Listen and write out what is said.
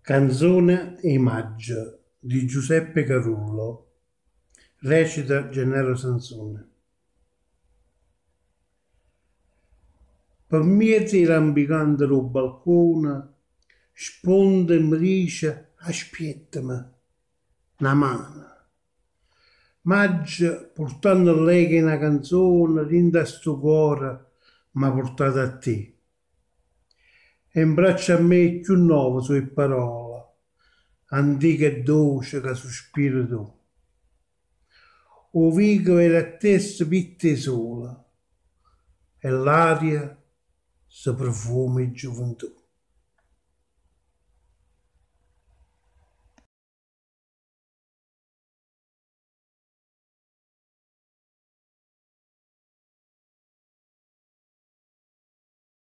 Canzone e maggio di Giuseppe Carullo, recita Gennaro Sansone. Per miezzo rampicando sul balcone, sponde e mi dice aspettami, una mano. Maggio, portando a lei che una canzone, rinda sto cuore, mi ha portato a te. E in braccio a me più nuovo sue parole, antica e dolce che sospiri tu. O vico era a testa vitte sola, e l'aria si profuma di gioventù.